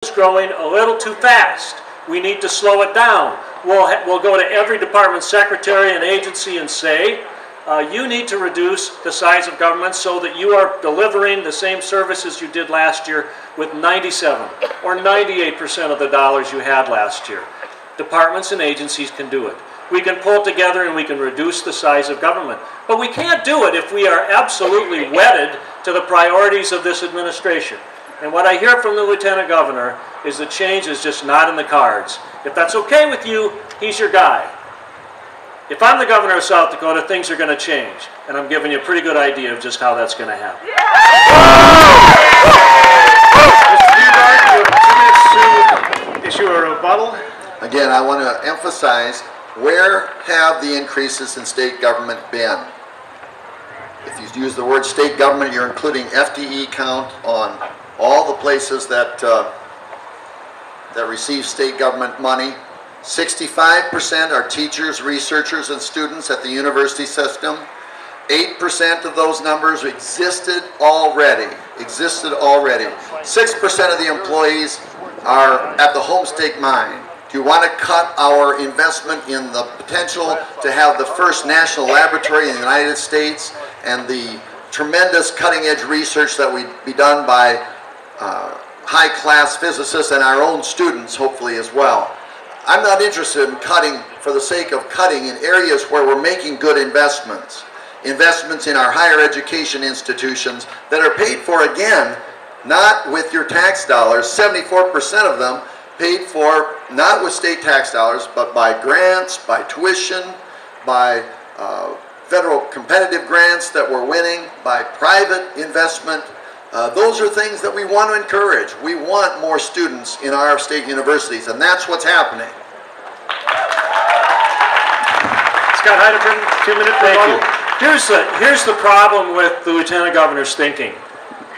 is growing a little too fast. We need to slow it down. We'll go to every department secretary and agency and say, you need to reduce the size of government so that you are delivering the same services you did last year with 97 or 98% of the dollars you had last year. Departments and agencies can do it. We can pull together and we can reduce the size of government. But we can't do it if we are absolutely wedded to the priorities of this administration. And what I hear from the Lieutenant Governor is that change is just not in the cards. If that's okay with you, he's your guy. If I'm the governor of South Dakota, things are going to change. And I'm giving you a pretty good idea of just how that's going to happen. Mr. Buehler, you have 2 minutes to issue a rebuttal. Again, I want to emphasize, where have the increases in state government been? If you use the word state government, you're including FTE count on all the places that receive state government money. 65% are teachers, researchers, and students at the university system. 8% of those numbers existed already. 6% of the employees are at the Homestake mine. Do you want to cut our investment in the potential to have the first national laboratory in the United States and the tremendous cutting-edge research that would be done by high-class physicists and our own students, hopefully, as well? I'm not interested in cutting for the sake of cutting in areas where we're making good investments. Investments in our higher education institutions that are paid for, again, not with your tax dollars. 74% of them paid for not with state tax dollars, but by grants, by tuition, by federal competitive grants that we're winning, by private investment. Those are things that we want to encourage. We want more students in our state universities, and that's what's happening. Scott Heidepin, 2 minutes. Thank you. Here's the problem with the Lieutenant Governor's thinking.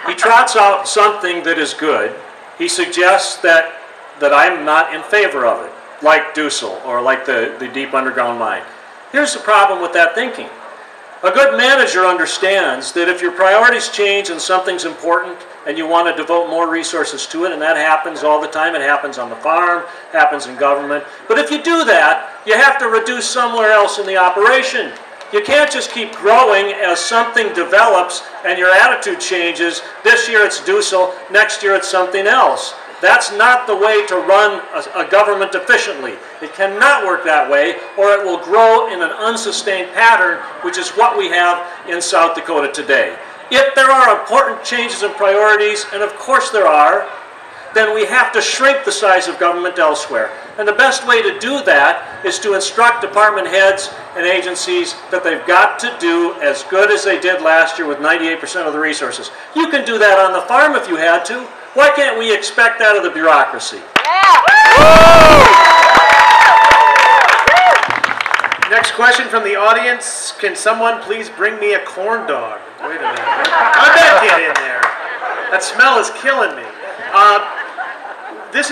He trots out something that is good. He suggests that I'm not in favor of it, like Dussel or like the deep underground mine. Here's the problem with that thinking. A good manager understands that if your priorities change and something's important and you want to devote more resources to it, and that happens all the time, it happens on the farm, happens in government, but if you do that, you have to reduce somewhere else in the operation. You can't just keep growing as something develops and your attitude changes. This year it's Dussel, next year it's something else. That's not the way to run a government efficiently. It cannot work that way, or it will grow in an unsustained pattern, which is what we have in South Dakota today. If there are important changes and priorities, and of course there are, then we have to shrink the size of government elsewhere. And the best way to do that is to instruct department heads and agencies that they've got to do as good as they did last year with 98% of the resources. You can do that on the farm if you had to. Why can't we expect that of the bureaucracy? Next question from the audience. Can someone please bring me a corn dog? Wait a minute. How'd that get in there? That smell is killing me. This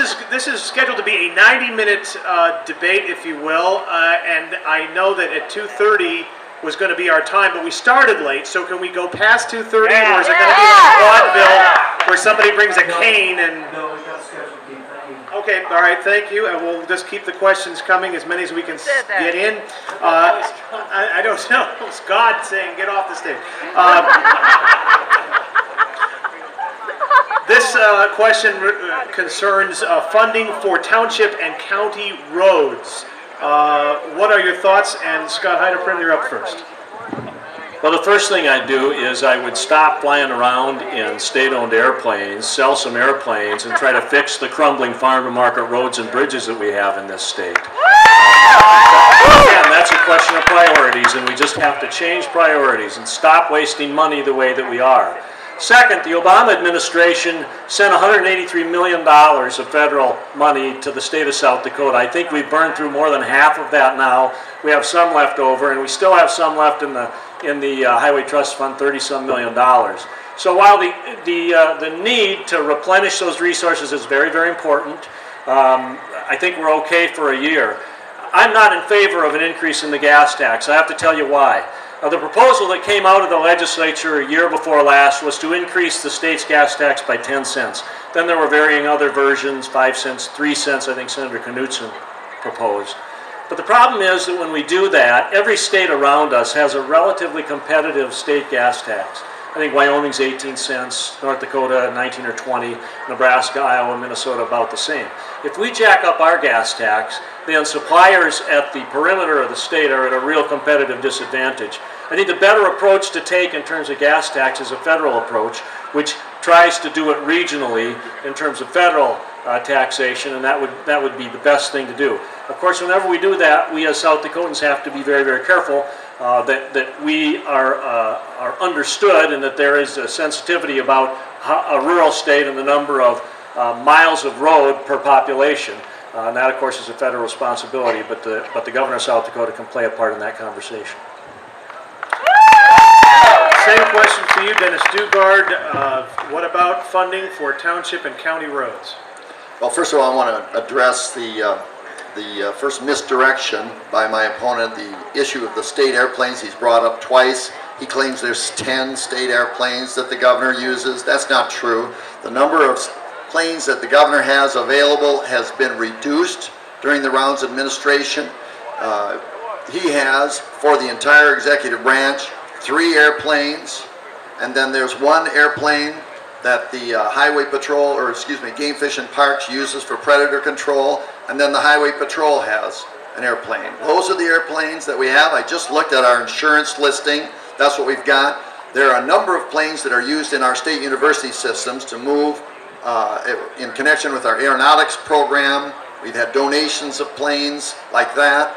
is scheduled to be a 90-minute debate, if you will, and I know that at 2:30 was going to be our time, but we started late, so can we go past 2:30, or is it going to be like vaudeville where somebody brings a cane and... No, we got scheduled. Okay, all right, thank you, and we'll just keep the questions coming, as many as we can get in. I don't know, it's God saying, get off the stage. This question concerns funding for township and county roads. What are your thoughts? And Scott Heidepin, you're up first. Well, the first thing I'd do is I would stop flying around in state-owned airplanes, sell some airplanes, and try to fix the crumbling farm-to-market roads and bridges that we have in this state. Again, that's a question of priorities, and we just have to change priorities and stop wasting money the way that we are. Second, the Obama administration sent $183 million of federal money to the state of South Dakota. I think we've burned through more than half of that now. We have some left over, and we still have some left in the Highway Trust Fund, $30-some million. So while the need to replenish those resources is very, very important, I think we're okay for a year. I'm not in favor of an increase in the gas tax. I have to tell you why. The proposal that came out of the legislature a year before last was to increase the state's gas tax by 10 cents. Then there were varying other versions, 5 cents, 3 cents, I think Senator Knudsen proposed. But the problem is that when we do that, every state around us has a relatively competitive state gas tax. I think Wyoming's 18 cents, North Dakota 19 or 20, Nebraska, Iowa, Minnesota about the same. If we jack up our gas tax, then suppliers at the perimeter of the state are at a real competitive disadvantage. I think the better approach to take in terms of gas tax is a federal approach, which tries to do it regionally in terms of federal taxation, and that would be the best thing to do. Of course, whenever we do that, we as South Dakotans have to be very, very careful that we are understood and that there is a sensitivity about a rural state and the number of miles of road per population. And that, of course, is a federal responsibility, but the governor of South Dakota can play a part in that conversation. Same question for you, Dennis Dugard. What about funding for township and county roads? Well, first of all, I want to address the first misdirection by my opponent, the issue of the state airplanes. He's brought up twice. He claims there's 10 state airplanes that the governor uses. That's not true. The number of planes that the governor has available has been reduced during the Rounds administration. He has, for the entire executive branch, 3 airplanes, and then there's 1 airplane that the Highway Patrol, or excuse me, Game Fish and Parks uses for predator control, and then the Highway Patrol has an airplane. Those are the airplanes that we have. I just looked at our insurance listing. That's what we've got. There are a number of planes that are used in our state university systems to move in connection with our aeronautics program. We've had donations of planes like that.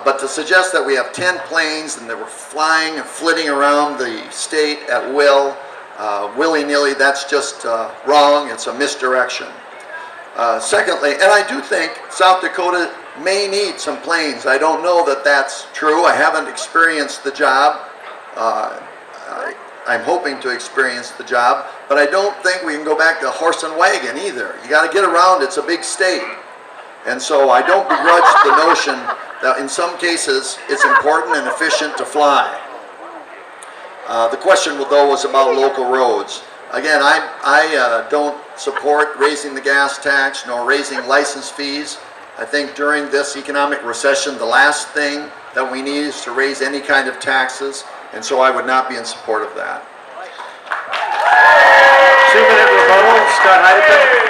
But to suggest that we have 10 planes and that we're flying and flitting around the state at will, willy-nilly, that's just wrong. It's a misdirection. Secondly, and I do think South Dakota may need some planes. I don't know that that's true. I haven't experienced the job. I'm hoping to experience the job, but I don't think we can go back to horse and wagon either. You got to get around. It's a big state. And so I don't begrudge the notion that in some cases it's important and efficient to fly. The question, though, was about local roads. Again, I don't support raising the gas tax nor raising license fees. I think during this economic recession, the last thing that we need is to raise any kind of taxes, and so I would not be in support of that. 2-minute rebuttal, Scott Heidecker.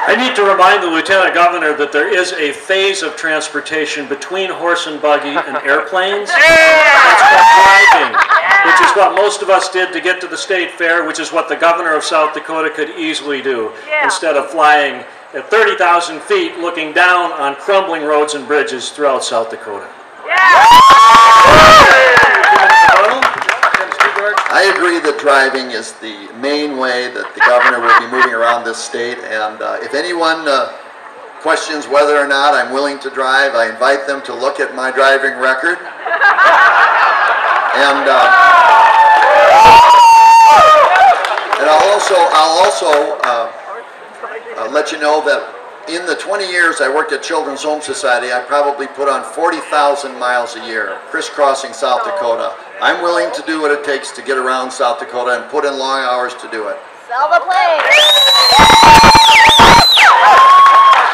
I need to remind the Lieutenant Governor that there is a phase of transportation between horse and buggy and airplanes. That's called driving, which is what most of us did to get to the state fair, which is what the governor of South Dakota could easily do, instead of flying at 30,000 feet looking down on crumbling roads and bridges throughout South Dakota. I agree that driving is the main way that the governor will be moving around this state, and if anyone questions whether or not I'm willing to drive, I invite them to look at my driving record. And I'll also let you know that in the 20 years I worked at Children's Home Society, I probably put on 40,000 miles a year, crisscrossing South Dakota. I'm willing to do what it takes to get around South Dakota and put in long hours to do it. Sell the plane.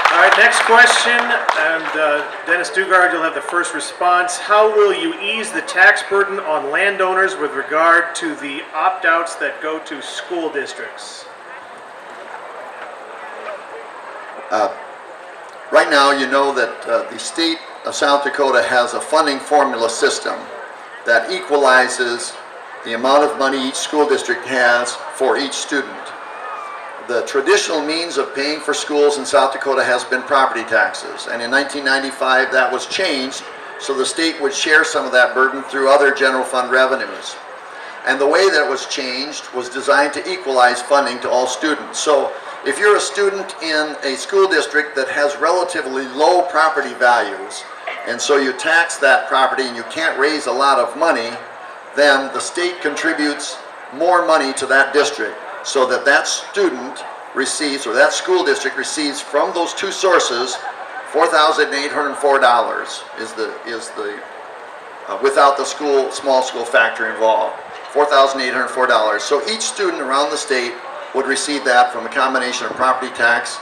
All right, next question, and Dennis Dugard, you'll have the first response. How will you ease the tax burden on landowners with regard to the opt-outs that go to school districts? Right now, you know that the state of South Dakota has a funding formula system that equalizes the amount of money each school district has for each student. The traditional means of paying for schools in South Dakota has been property taxes, and in 1995 that was changed so the state would share some of that burden through other general fund revenues. And the way that was changed was designed to equalize funding to all students. So if you're a student in a school district that has relatively low property values, and so you tax that property and you can't raise a lot of money, then the state contributes more money to that district so that that student receives, or that school district receives from those two sources, $4,804 is the without the small school factor involved, $4,804. So each student around the state would receive that from a combination of property tax